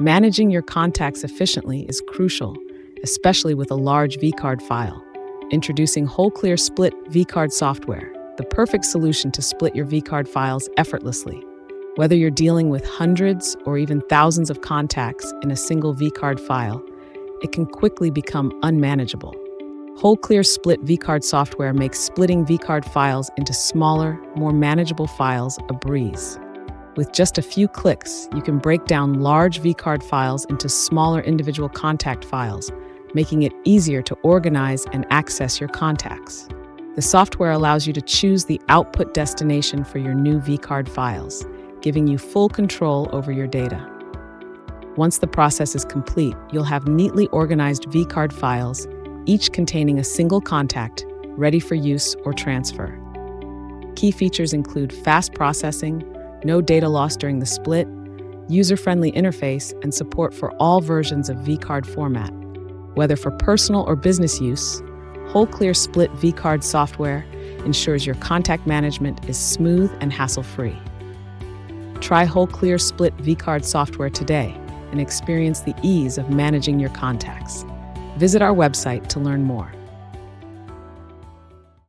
Managing your contacts efficiently is crucial, especially with a large vCard file. Introducing WholeClear Split vCard software, the perfect solution to split your vCard files effortlessly. Whether you're dealing with hundreds or even thousands of contacts in a single vCard file, it can quickly become unmanageable. WholeClear Split vCard software makes splitting vCard files into smaller, more manageable files a breeze. With just a few clicks, you can break down large vCard files into smaller individual contact files, making it easier to organize and access your contacts. The software allows you to choose the output destination for your new vCard files, giving you full control over your data. Once the process is complete, you'll have neatly organized vCard files, each containing a single contact, ready for use or transfer. Key features include fast processing, no data loss during the split, user-friendly interface, and support for all versions of vCard format. Whether for personal or business use, WholeClear Split vCard software ensures your contact management is smooth and hassle-free. Try WholeClear Split vCard software today and experience the ease of managing your contacts. Visit our website to learn more.